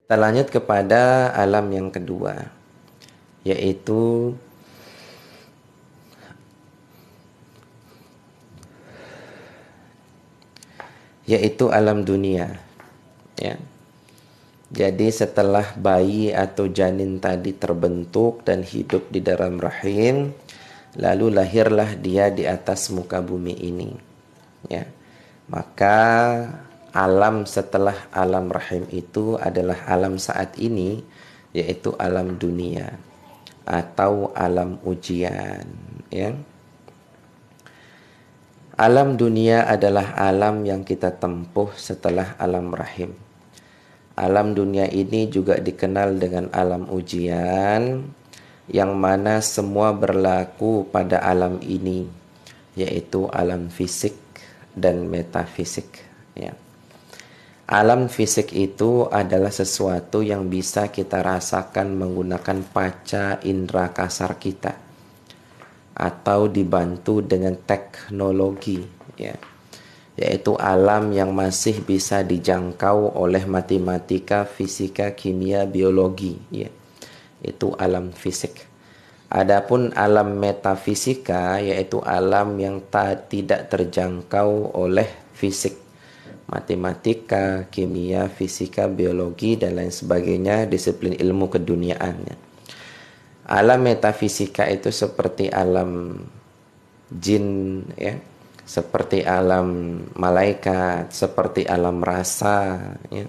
Kita lanjut kepada alam yang kedua, yaitu alam dunia, ya. Jadi setelah bayi atau janin tadi terbentuk dan hidup di dalam rahim, lalu lahirlah dia di atas muka bumi ini, ya. Maka alam setelah alam rahim itu adalah alam saat ini, yaitu alam dunia atau alam ujian, ya. Alam dunia adalah alam yang kita tempuh setelah alam rahim. Alam dunia ini juga dikenal dengan alam ujian, yang mana semua berlaku pada alam ini, yaitu alam fisik dan metafisik, ya. Alam fisik itu adalah sesuatu yang bisa kita rasakan menggunakan panca indera kasar kita atau dibantu dengan teknologi, ya, yaitu alam yang masih bisa dijangkau oleh matematika, fisika, kimia, biologi, ya. Itu alam fisik. Adapun alam metafisika yaitu alam yang tidak terjangkau oleh fisik, matematika, kimia, fisika, biologi dan lain sebagainya, disiplin ilmu keduniaan. Alam metafisika itu seperti alam jin, ya, seperti alam malaikat, seperti alam rasa, ya.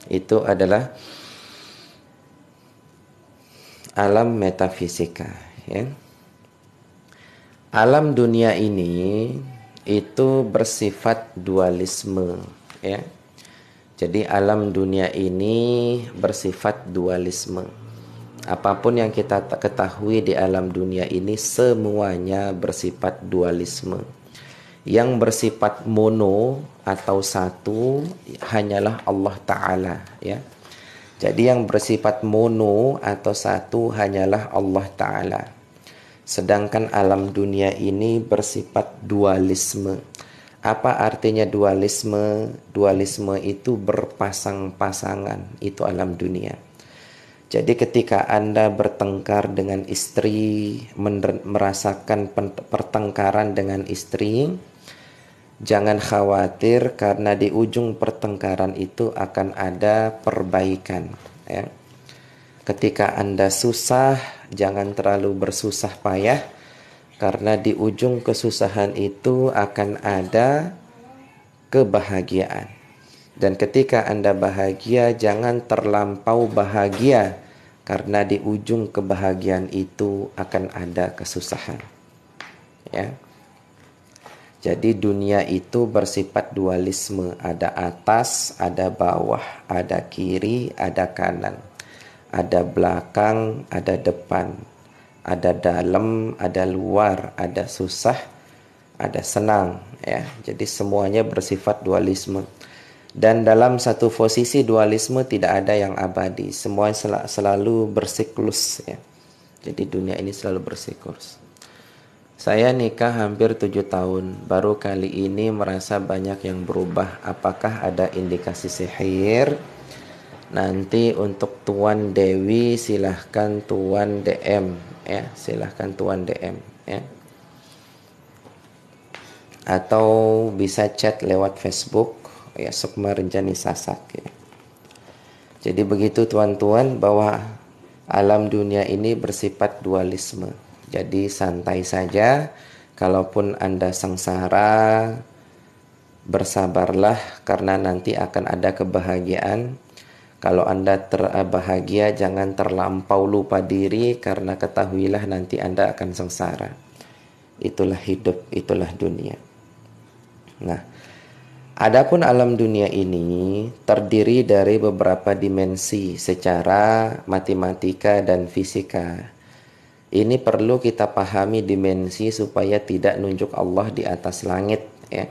Itu adalah alam metafisika, ya. Alam dunia ini itu bersifat dualisme, ya. Jadi alam dunia ini bersifat dualisme. Apapun yang kita ketahui di alam dunia ini semuanya bersifat dualisme. Yang bersifat mono atau satu hanyalah Allah Ta'ala, ya. Jadi yang bersifat mono atau satu hanyalah Allah Ta'ala. Sedangkan alam dunia ini bersifat dualisme. Apa artinya dualisme? Dualisme itu berpasang-pasangan. Itu alam dunia. Jadi ketika Anda bertengkar dengan istri, merasakan pertengkaran dengan istri, jangan khawatir karena di ujung pertengkaran itu akan ada perbaikan, ya. Ketika Anda susah, jangan terlalu bersusah payah karena di ujung kesusahan itu akan ada kebahagiaan. Dan ketika Anda bahagia, jangan terlampau bahagia karena di ujung kebahagiaan itu akan ada kesusahan, ya. Jadi dunia itu bersifat dualisme, ada atas, ada bawah, ada kiri, ada kanan, ada belakang, ada depan, ada dalam, ada luar, ada susah, ada senang, ya. Jadi semuanya bersifat dualisme. Dan dalam satu posisi dualisme tidak ada yang abadi, semua selalu bersiklus, ya. Jadi dunia ini selalu bersiklus. Saya nikah hampir 7 tahun, baru kali ini merasa banyak yang berubah. Apakah ada indikasi sihir? Nanti untuk Tuan Dewi silahkan Tuan DM, ya, silahkan Tuan DM, ya. Atau bisa chat lewat Facebook, ya, Sukma Renjani Sasak, ya. Jadi begitu tuan-tuan, bahwa alam dunia ini bersifat dualisme. Jadi santai saja, kalaupun Anda sengsara, bersabarlah karena nanti akan ada kebahagiaan. Kalau Anda terbahagia, jangan terlampau lupa diri karena ketahuilah nanti Anda akan sengsara. Itulah hidup, itulah dunia. Nah, adapun alam dunia ini terdiri dari beberapa dimensi secara matematika dan fisika. Ini perlu kita pahami dimensi supaya tidak nunjuk Allah di atas langit, ya.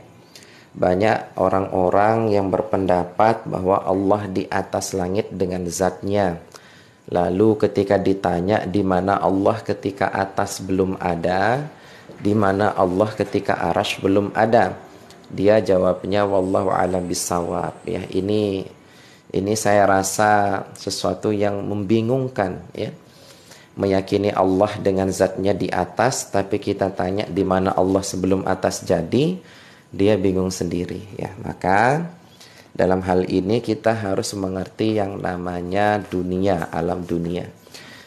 Banyak orang-orang yang berpendapat bahwa Allah di atas langit dengan zatnya. Lalu ketika ditanya di mana Allah ketika atas belum ada, di mana Allah ketika arasy belum ada, dia jawabnya wallahu a'lam bissawab, ya. Ini Ini saya rasa sesuatu yang membingungkan, ya. Meyakini Allah dengan zatnya di atas, tapi kita tanya di mana Allah sebelum atas jadi, dia bingung sendiri, ya. Maka dalam hal ini kita harus mengerti yang namanya dunia, alam dunia.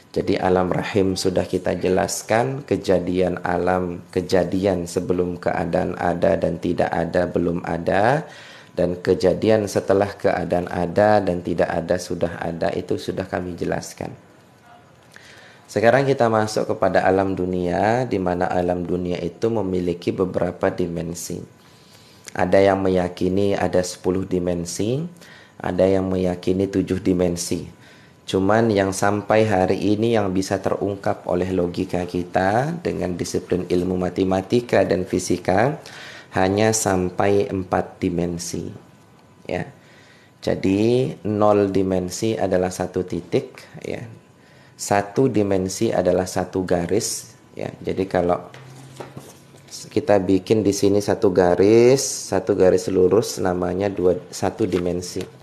Jadi alam rahim sudah kita jelaskan, kejadian alam, kejadian sebelum keadaan ada dan tidak ada belum ada, dan kejadian setelah keadaan ada dan tidak ada sudah ada, itu sudah kami jelaskan. Sekarang kita masuk kepada alam dunia, di mana alam dunia itu memiliki beberapa dimensi. Ada yang meyakini ada 10 dimensi, ada yang meyakini 7 dimensi. Cuman yang sampai hari ini yang bisa terungkap oleh logika kita dengan disiplin ilmu matematika dan fisika hanya sampai 4 dimensi, ya. Jadi 0 dimensi adalah 1 titik, ya. 1 dimensi adalah 1 garis, ya. Jadi kalau kita bikin di sini 1 garis lurus namanya 1 dimensi.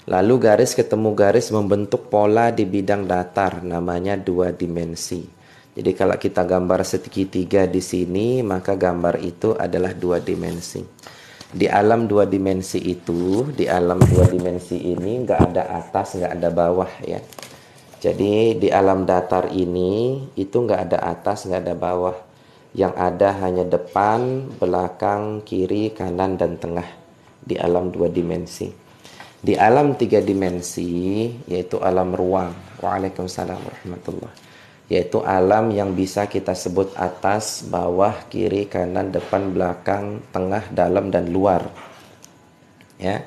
Lalu garis ketemu garis membentuk pola di bidang datar namanya 2 dimensi. Jadi kalau kita gambar segitiga di sini, maka gambar itu adalah 2 dimensi. Di alam 2 dimensi itu, di alam 2 dimensi ini nggak ada atas, nggak ada bawah, ya. Jadi di alam datar ini itu nggak ada atas, nggak ada bawah. Yang ada hanya depan, belakang, kiri, kanan, dan tengah di alam 2 dimensi. Di alam 3 dimensi, yaitu alam ruang. Waalaikumsalam warahmatullahi. Yaitu alam yang bisa kita sebut atas, bawah, kiri, kanan, depan, belakang, tengah, dalam, dan luar, ya.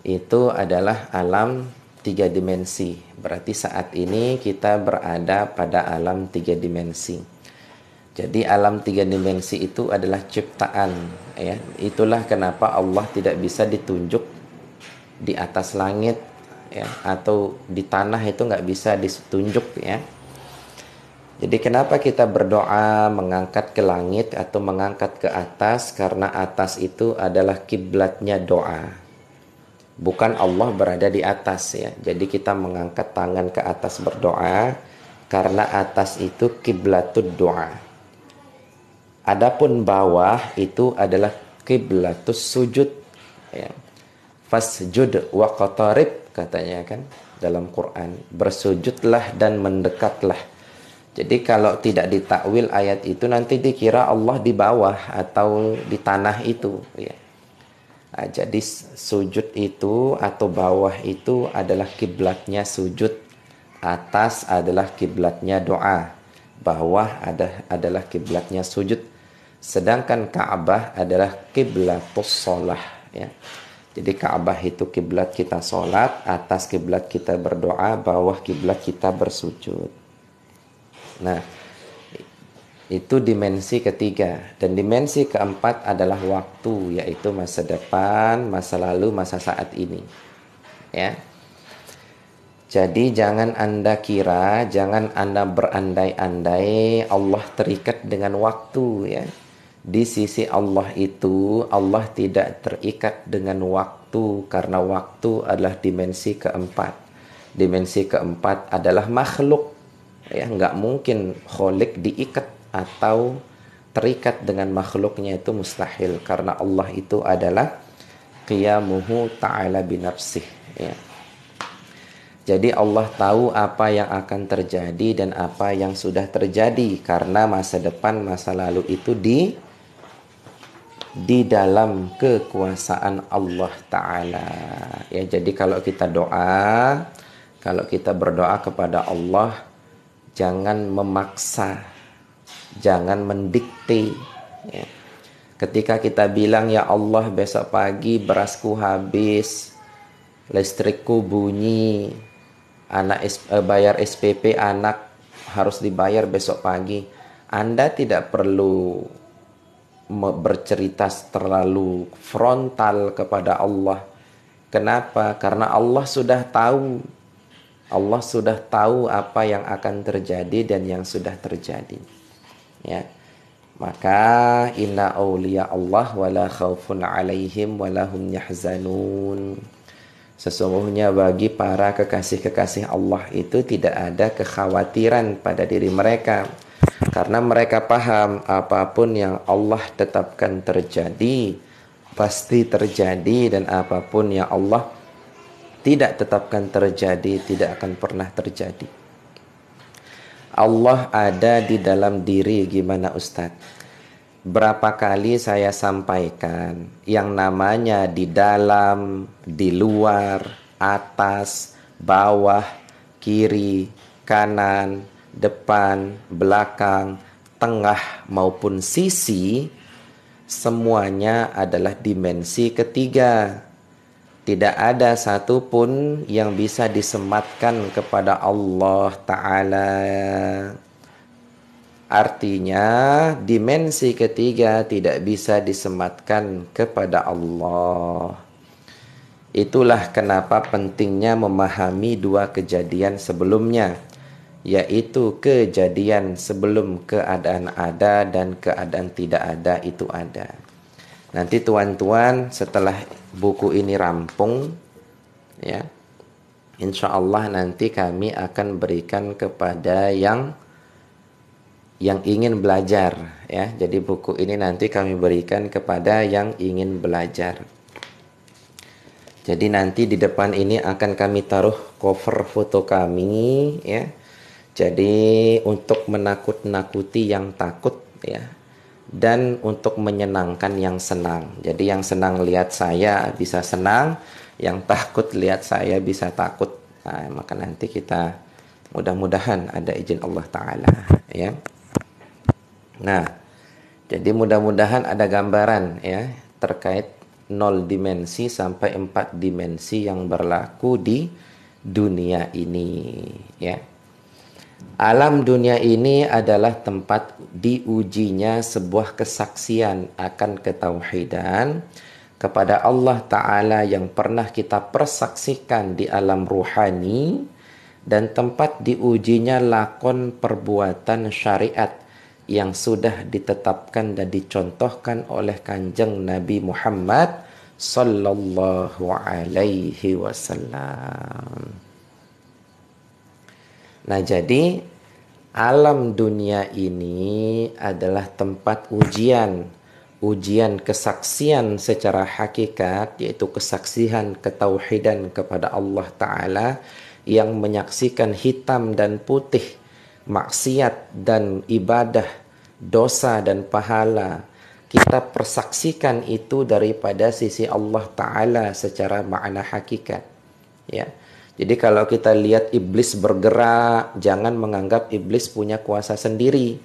Itu adalah alam 3 dimensi. Berarti saat ini kita berada pada alam 3 dimensi. Jadi alam 3 dimensi itu adalah ciptaan, ya. Itulah kenapa Allah tidak bisa ditunjuk di atas langit, ya, atau di tanah itu nggak bisa ditunjuk, ya. Jadi kenapa kita berdoa mengangkat ke langit atau mengangkat ke atas? Karena atas itu adalah kiblatnya doa. Bukan Allah berada di atas, ya. Jadi kita mengangkat tangan ke atas berdoa karena atas itu kiblatud doa. Adapun bawah itu adalah kiblatus sujud, ya. Fasjud waqtarib katanya kan dalam Quran. Bersujudlah dan mendekatlah. Jadi kalau tidak ditakwil ayat itu nanti dikira Allah di bawah atau di tanah itu, ya. Nah, jadi sujud itu atau bawah itu adalah kiblatnya sujud, atas adalah kiblatnya doa, bawah adalah kiblatnya sujud. Sedangkan Ka'bah adalah kiblatus shalah, ya. Jadi Ka'bah itu kiblat kita sholat, atas kiblat kita berdoa, bawah kiblat kita bersujud. Nah, itu dimensi ketiga. Dan dimensi keempat adalah waktu, yaitu masa depan, masa lalu, masa saat ini, ya. Jadi jangan Anda kira, jangan Anda berandai-andai Allah terikat dengan waktu, ya. Di sisi Allah itu, Allah tidak terikat dengan waktu, karena waktu adalah dimensi keempat. Dimensi keempat adalah makhluk, ya. Nggak mungkin kholik diikat atau terikat dengan makhluknya, itu mustahil, karena Allah itu adalah qiyamuhu ta'ala binafsih, ya. Jadi Allah tahu apa yang akan terjadi dan apa yang sudah terjadi, karena masa depan, masa lalu itu di dalam kekuasaan Allah Ta'ala, ya. Jadi kalau kita berdoa kepada Allah, jangan memaksa, jangan mendikte, ya. Ketika kita bilang, ya Allah besok pagi berasku habis, listrikku bunyi, bayar SPP anak harus dibayar besok pagi, Anda tidak perlu bercerita terlalu frontal kepada Allah. Kenapa? Karena Allah sudah tahu. Allah sudah tahu apa yang akan terjadi dan yang sudah terjadi, ya. Maka inna auliya Allah wala khaufun alaihim wala hum yahzanun. Sesungguhnya bagi para kekasih-kekasih Allah itu tidak ada kekhawatiran pada diri mereka. Karena mereka paham apapun yang Allah tetapkan terjadi, pasti terjadi, dan apapun yang Allah tidak tetapkan terjadi, tidak akan pernah terjadi. Allah ada di dalam diri, gimana Ustadz? Berapa kali saya sampaikan yang namanya di dalam, di luar, atas, bawah, kiri, kanan, depan, belakang, tengah maupun sisi, semuanya adalah dimensi ketiga. Tidak ada satupun yang bisa disematkan kepada Allah Ta'ala. Artinya dimensi ketiga tidak bisa disematkan kepada Allah. Itulah kenapa pentingnya memahami dua kejadian sebelumnya, yaitu kejadian sebelum keadaan ada dan keadaan tidak ada itu ada. Nanti tuan-tuan setelah buku ini rampung, ya, insya Allah nanti kami akan berikan kepada yang ingin belajar, ya. Jadi buku ini nanti kami berikan kepada yang ingin belajar. Jadi nanti di depan ini akan kami taruh cover foto kami, ya. Jadi untuk menakut-nakuti yang takut, ya, dan untuk menyenangkan yang senang. Jadi yang senang lihat saya bisa senang, yang takut lihat saya bisa takut. Nah, maka nanti kita mudah-mudahan ada izin Allah Ta'ala, ya. Nah, jadi mudah-mudahan ada gambaran, ya, terkait 0 dimensi sampai 4 dimensi yang berlaku di dunia ini, ya. Alam dunia ini adalah tempat diujinya sebuah kesaksian akan ketauhidan kepada Allah Ta'ala yang pernah kita persaksikan di alam ruhani, dan tempat diujinya lakon perbuatan syariat yang sudah ditetapkan dan dicontohkan oleh Kanjeng Nabi Muhammad sallallahu alaihi wasallam. Nah, jadi alam dunia ini adalah tempat ujian kesaksian secara hakikat, yaitu kesaksian ketauhidan kepada Allah Ta'ala yang menyaksikan hitam dan putih, maksiat dan ibadah, dosa dan pahala. Kita persaksikan itu daripada sisi Allah Ta'ala secara makna hakikat, ya. Jadi kalau kita lihat iblis bergerak, jangan menganggap iblis punya kuasa sendiri.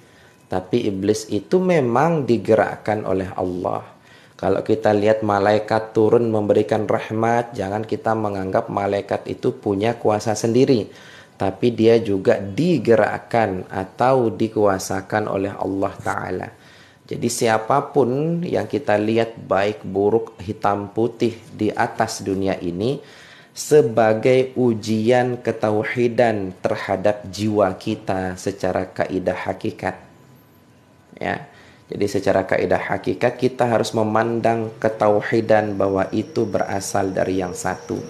Tapi iblis itu memang digerakkan oleh Allah. Kalau kita lihat malaikat turun memberikan rahmat, jangan kita menganggap malaikat itu punya kuasa sendiri. Tapi dia juga digerakkan atau dikuasakan oleh Allah Ta'ala. Jadi siapapun yang kita lihat baik buruk hitam putih di atas dunia ini, sebagai ujian ketauhidan terhadap jiwa kita secara kaidah hakikat, ya. Jadi secara kaidah hakikat kita harus memandang ketauhidan bahwa itu berasal dari yang satu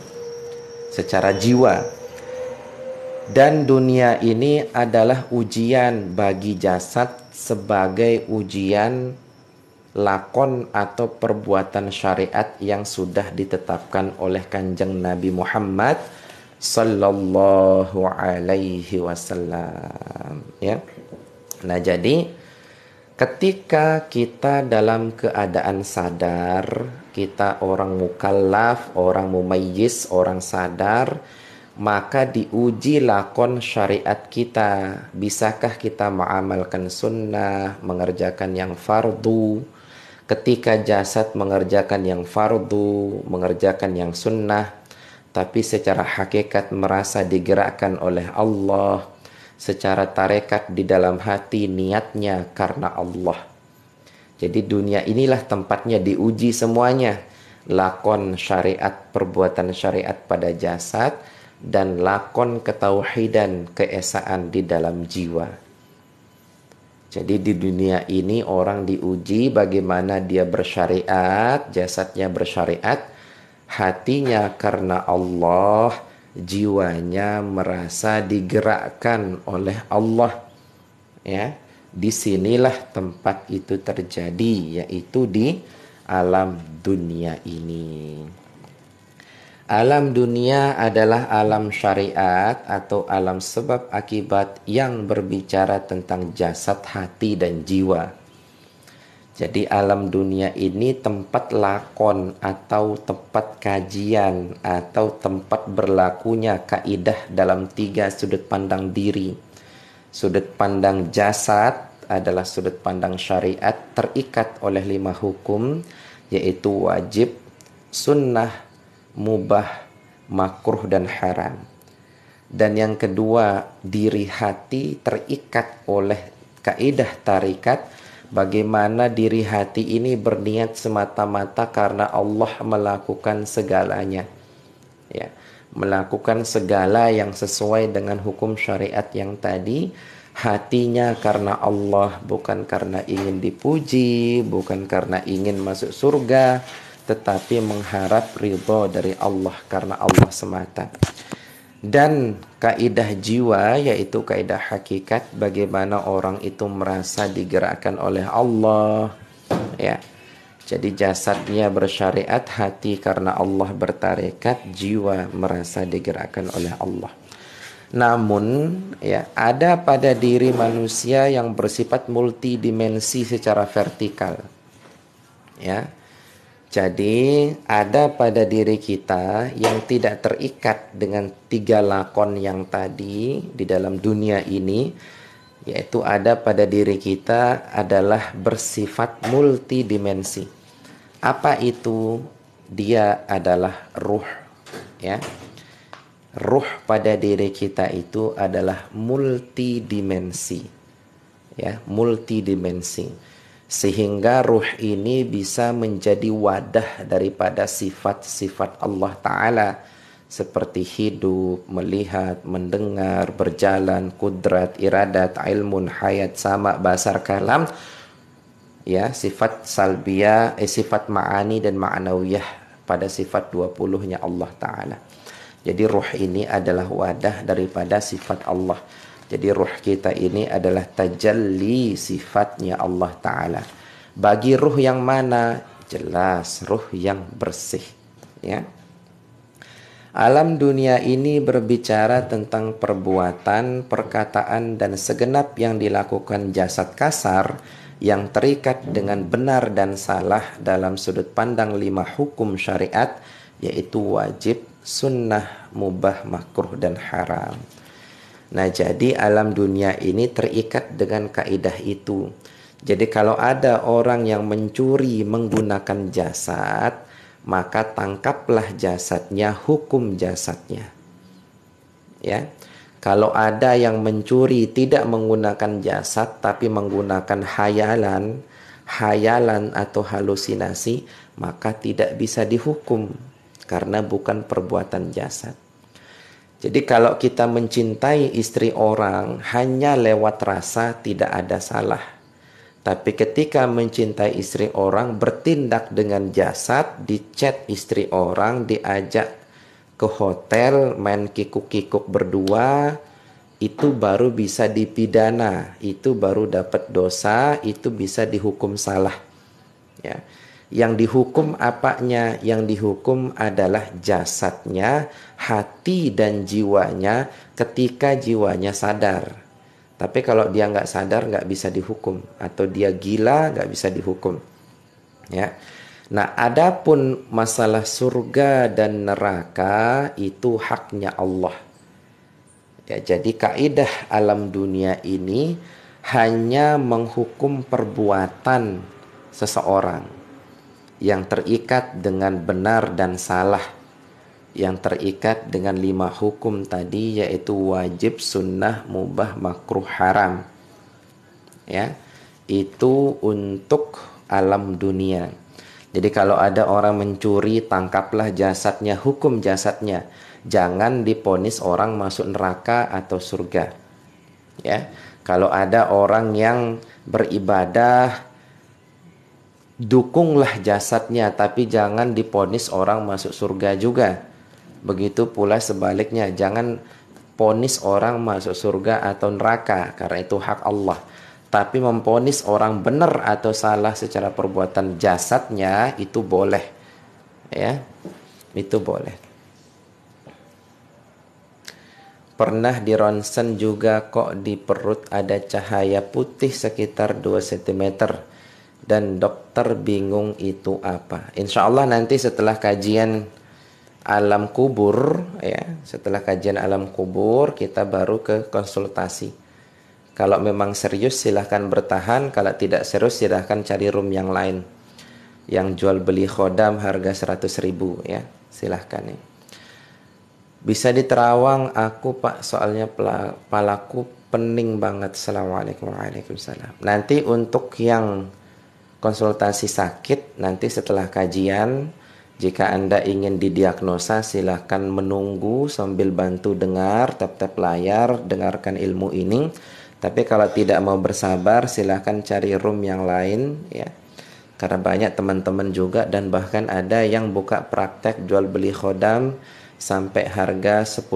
secara jiwa. Dan dunia ini adalah ujian bagi jasad sebagai ujian lakon atau perbuatan syariat yang sudah ditetapkan oleh Kanjeng Nabi Muhammad sallallahu alaihi wasallam, ya. Nah, jadi ketika kita dalam keadaan sadar, kita orang mukallaf, orang mumayyiz, orang sadar, maka diuji lakon syariat kita. Bisakah kita mengamalkan sunnah, mengerjakan yang fardu? Ketika jasad mengerjakan yang fardu, mengerjakan yang sunnah, tapi secara hakikat merasa digerakkan oleh Allah, secara tarekat di dalam hati niatnya karena Allah. Jadi dunia inilah tempatnya diuji semuanya. Lakon syariat, perbuatan syariat pada jasad, dan lakon ketauhidan, keesaan di dalam jiwa. Jadi di dunia ini orang diuji bagaimana dia bersyariat, jasadnya bersyariat, hatinya karena Allah, jiwanya merasa digerakkan oleh Allah. Ya, disinilah tempat itu terjadi, yaitu di alam dunia ini. Alam dunia adalah alam syariat atau alam sebab akibat yang berbicara tentang jasad, hati, dan jiwa. Jadi alam dunia ini tempat lakon atau tempat kajian atau tempat berlakunya kaidah dalam 3 sudut pandang diri. Sudut pandang jasad adalah sudut pandang syariat terikat oleh 5 hukum, yaitu wajib, sunnah, mubah, makruh, dan haram. Dan yang kedua, diri hati terikat oleh kaidah tarikat, bagaimana diri hati ini berniat semata-mata karena Allah melakukan segalanya. Ya, melakukan segala yang sesuai dengan hukum syariat yang tadi. Hatinya karena Allah, bukan karena ingin dipuji, bukan karena ingin masuk surga, tetapi mengharap ridho dari Allah karena Allah semata. Dan kaidah jiwa, yaitu kaidah hakikat, bagaimana orang itu merasa digerakkan oleh Allah. Ya, jadi jasadnya bersyariat, hati karena Allah bertarekat, jiwa merasa digerakkan oleh Allah. Namun ya, ada pada diri manusia yang bersifat multidimensi secara vertikal. Ya. Jadi ada pada diri kita yang tidak terikat dengan 3 lakon yang tadi di dalam dunia ini, yaitu ada pada diri kita adalah bersifat multidimensi. Apa itu? Dia adalah ruh, ya. Ruh pada diri kita itu adalah multidimensi, ya, multidimensi. Sehingga ruh ini bisa menjadi wadah daripada sifat-sifat Allah Ta'ala, seperti hidup, melihat, mendengar, berjalan, kudrat, iradat, ilmun, hayat, sama, basar, kalam. Ya, sifat salbiyah, sifat ma'ani dan ma'nawiyah pada sifat 20-nya Allah Ta'ala. Jadi ruh ini adalah wadah daripada sifat Allah. Jadi ruh kita ini adalah tajalli sifatnya Allah Ta'ala. Bagi ruh yang mana? Jelas ruh yang bersih. Ya. Alam dunia ini berbicara tentang perbuatan, perkataan, dan segenap yang dilakukan jasad kasar yang terikat dengan benar dan salah dalam sudut pandang 5 hukum syariat, yaitu wajib, sunnah, mubah, makruh, dan haram. Nah, jadi alam dunia ini terikat dengan kaidah itu. Jadi kalau ada orang yang mencuri menggunakan jasad, maka tangkaplah jasadnya, hukum jasadnya. Ya. Kalau ada yang mencuri tidak menggunakan jasad tapi menggunakan hayalan atau halusinasi, maka tidak bisa dihukum karena bukan perbuatan jasad. Jadi kalau kita mencintai istri orang hanya lewat rasa, tidak ada salah. Tapi ketika mencintai istri orang, bertindak dengan jasad, dichat istri orang, diajak ke hotel, main kikuk-kikuk berdua, itu baru bisa dipidana, itu baru dapat dosa, itu bisa dihukum salah. Ya. Yang dihukum apanya? Yang dihukum adalah jasadnya, hati dan jiwanya ketika jiwanya sadar. Tapi kalau dia nggak sadar nggak bisa dihukum, atau dia gila nggak bisa dihukum. Ya. Nah, adapun masalah surga dan neraka itu haknya Allah. Ya, jadi kaidah alam dunia ini hanya menghukum perbuatan seseorang yang terikat dengan benar dan salah, yang terikat dengan 5 hukum tadi, yaitu wajib, sunnah, mubah, makruh, haram. Ya, itu untuk alam dunia. Jadi kalau ada orang mencuri, tangkaplah jasadnya, hukum jasadnya. Jangan diponis orang masuk neraka atau surga. Ya, kalau ada orang yang beribadah dukunglah jasadnya, tapi jangan diponis orang masuk surga juga. Begitu pula sebaliknya, jangan ponis orang masuk surga atau neraka, karena itu hak Allah. Tapi memponis orang benar atau salah secara perbuatan jasadnya itu boleh. Ya, itu boleh. Pernah di ronsen juga kok di perut ada cahaya putih sekitar 2 cm. Dan dokter bingung itu apa. Insya Allah nanti setelah kajian alam kubur, ya, setelah kajian alam kubur kita baru ke konsultasi. Kalau memang serius silahkan bertahan, kalau tidak serius silahkan cari room yang lain yang jual beli khodam harga 100.000, ya, silahkan ya. Bisa di Terawang aku Pak, soalnya palaku pening banget. Assalamualaikum warahmatullahi. Nanti untuk yang konsultasi sakit nanti setelah kajian, jika Anda ingin didiagnosa silahkan menunggu sambil bantu dengar tap-tap layar, dengarkan ilmu ini. Tapi kalau tidak mau bersabar silahkan cari room yang lain, ya. Karena banyak teman-teman juga dan bahkan ada yang buka praktek jual beli khodam sampai harga 10.000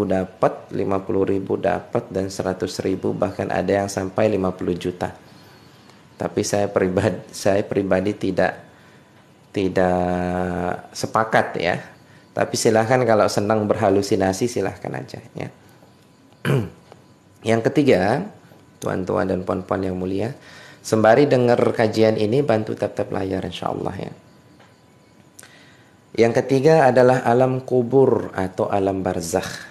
dapat, 50.000 dapat, dan 100.000, bahkan ada yang sampai 50 juta. Tapi saya pribadi tidak sepakat, ya. Tapi silahkan kalau senang berhalusinasi silahkan aja, ya. Yang ketiga, tuan-tuan dan puan-puan yang mulia, sembari dengar kajian ini bantu tap-tap layar insyaallah, ya. Yang ketiga adalah alam kubur atau alam barzakh.